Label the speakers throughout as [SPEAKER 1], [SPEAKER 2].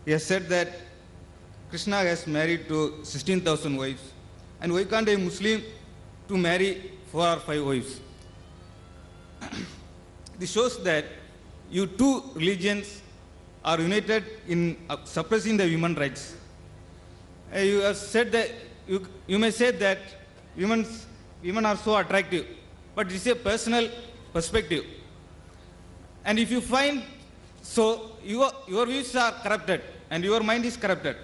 [SPEAKER 1] he has said that Krishna has married to 16,000 wives, and why can't a Muslim to marry 4 or 5 wives? This shows that you two religions are united in suppressing the human rights. You have said that you may say that women are so attractive, but it's a personal perspective. And if you find so, your views are corrupted and your mind is corrupted.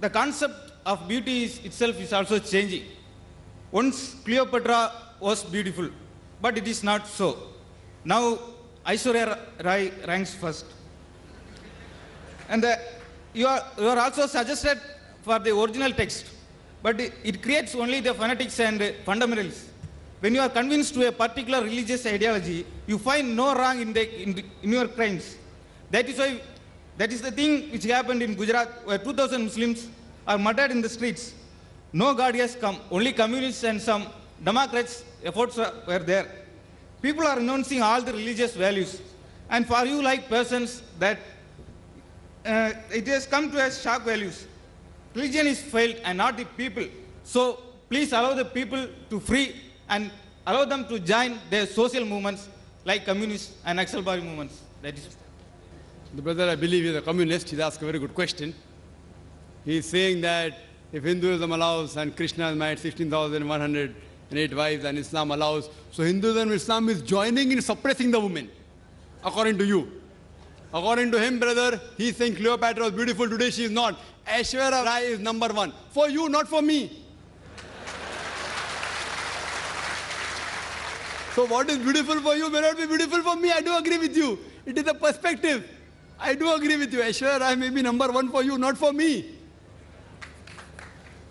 [SPEAKER 1] The concept of beauty itself is also changing. Once Cleopatra was beautiful, but it is not so. Now Aishwarya Rai ranks first. And you are also suggested for the original text, but it creates only the fanatics and fundamentalists. When you are convinced to a particular religious ideology, you find no wrong in your crimes. That is the thing which happened in Gujarat, where 2,000 Muslims are murdered in the streets. No God has come, only communists and some Democrats' efforts were there. People are renouncing all the religious values. And for you like persons that it has come to as shock values. Religion is failed and not the people. So please allow the people to free and allow them to join their social movements like communist and Naxalbari movements. That is.
[SPEAKER 2] The brother, I believe, is a communist. He's asked a very good question. He's saying that if Hinduism allows and Krishna has married 16,108 wives and Islam allows, so Hinduism and Islam is joining in suppressing the women, according to you. According to him, brother, he's saying Cleopatra was beautiful, today she is not. Aishwarya Rai is number one. For you, not for me. So what is beautiful for you may not be beautiful for me. I do agree with you. It is a perspective. I do agree with you. Aishwarya Rai may be number one for you, not for me.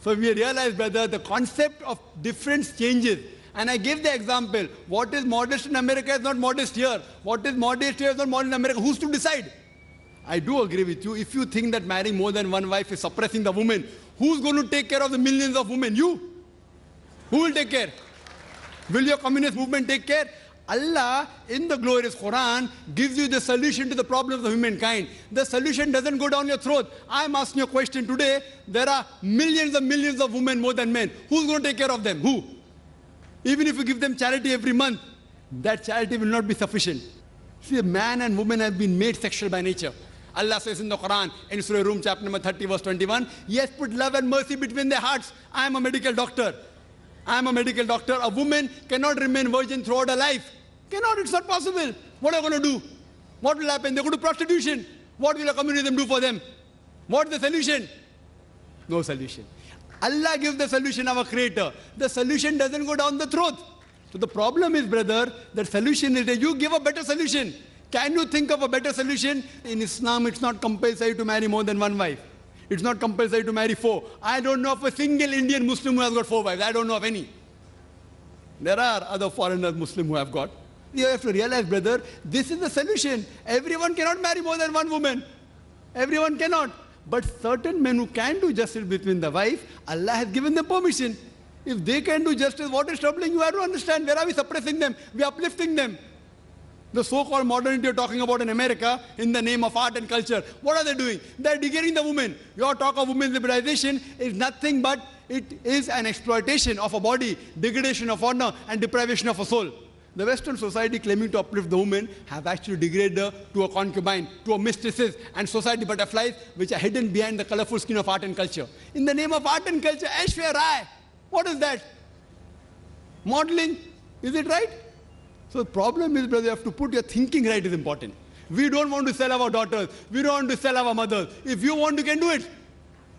[SPEAKER 2] So we realize, brother, the concept of difference changes. And I gave the example. What is modest in America is not modest here. What is modest here is not modest in America. Who's to decide? I do agree with you. If you think that marrying more than one wife is suppressing the woman, who's going to take care of the millions of women? You? Who will take care? Will your communist movement take care? Allah, in the glorious Quran, gives you the solution to the problems of humankind. The solution doesn't go down your throat. I'm asking you a question today. There are millions and millions of women more than men. Who's going to take care of them? Who? Even if you give them charity every month, that charity will not be sufficient. See, a man and woman have been made sexual by nature. Allah says in the Quran, in Surah Rum, chapter number 30, verse 21, yes, put love and mercy between their hearts. I am a medical doctor. I am a medical doctor. A woman cannot remain virgin throughout her life. Cannot, it's not possible. What are they going to do? What will happen? They go to prostitution. What will a communism do for them? What is the solution? No solution. Allah gives the solution, our creator. The solution doesn't go down the throat. So the problem is, brother, the solution is that you give a better solution. Can you think of a better solution? In Islam, it's not compulsory to marry more than one wife. It's not compulsory to marry 4. I don't know of a single Indian Muslim who has got 4 wives. I don't know of any. There are other foreigners Muslim who have got. You have to realize, brother, this is the solution. Everyone cannot marry more than one woman. Everyone cannot. But certain men who can do justice between the wife, Allah has given them permission. If they can do justice, what is troubling you? I don't understand. Where are we suppressing them? We are uplifting them. The so-called modernity you're talking about in America, in the name of art and culture, what are they doing? They're degrading the woman. Your talk of women's liberalization is nothing but it is an exploitation of a body, degradation of honor, and deprivation of a soul. The Western society claiming to uplift the woman have actually degraded her to a concubine, to a mistresses and society butterflies which are hidden behind the colorful skin of art and culture. In the name of art and culture, Aishwarya Rai, what is that? Modeling, is it right? So the problem is, brother, you have to put your thinking right is important. We don't want to sell our daughters. We don't want to sell our mothers. If you want, you can do it.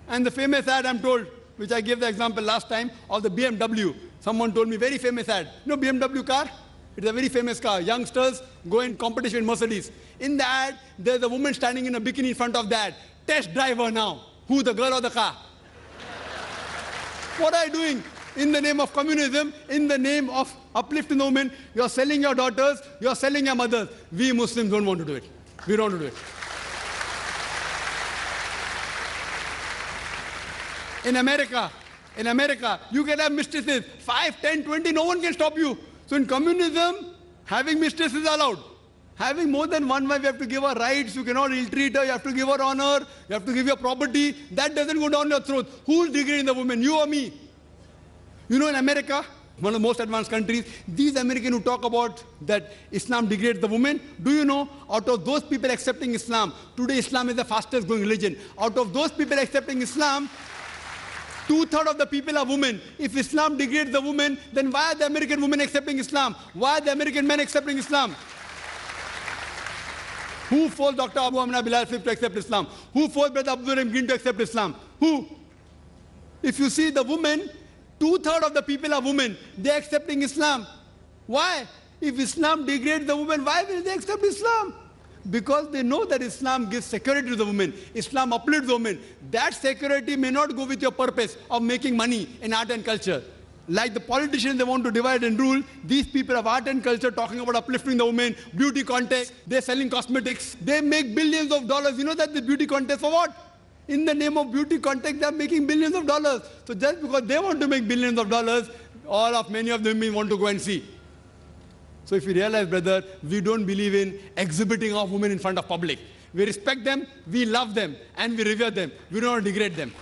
[SPEAKER 2] And the famous ad, I'm told, which I gave the example last time, of the BMW. Someone told me, very famous ad. You know BMW car? It's a very famous car. Youngsters go in competition with Mercedes. In the ad, there's a woman standing in a bikini in front of the ad. Test driver now. Who, the girl or the car? What are you doing? In the name of communism, in the name of uplifting the women, you're selling your daughters, you're selling your mothers. We Muslims don't want to do it. We don't want to do it. In America, you can have mistresses, 5, 10, 20, no one can stop you. So in communism, having mistresses is allowed. Having more than one wife, you have to give her rights, you cannot ill-treat her, you have to give her honor, you have to give her property. That doesn't go down your throat. Who is degrading the woman, you or me? You know, in America, one of the most advanced countries, these Americans who talk about that Islam degrades the woman, do you know, out of those people accepting Islam, today Islam is the fastest growing religion. Out of those people accepting Islam, 2/3 of the people are women. If Islam degrades the woman, then why are the American women accepting Islam? Why are the American men accepting Islam? Who forced Dr. Abu Amna Bilal to accept Islam? Who forced Brother Abdul Rahim Gin to accept Islam? Who? If you see the women, 2/3 of the people are women. They are accepting Islam. Why? If Islam degrades the woman, why will they accept Islam? Because they know that Islam gives security to the woman. Islam uplifts the woman. That security may not go with your purpose of making money in art and culture. Like the politicians, they want to divide and rule. These people of art and culture talking about uplifting the women, beauty contests, they're selling cosmetics. They make billions of dollars. You know that the beauty contest for what? In the name of beauty contest, they're making billions of dollars. So just because they want to make billions of dollars, many of them may want to go and see. So if you realize, brother, we don't believe in exhibiting our women in front of public. We respect them, we love them, and we revere them. We don't want to degrade them.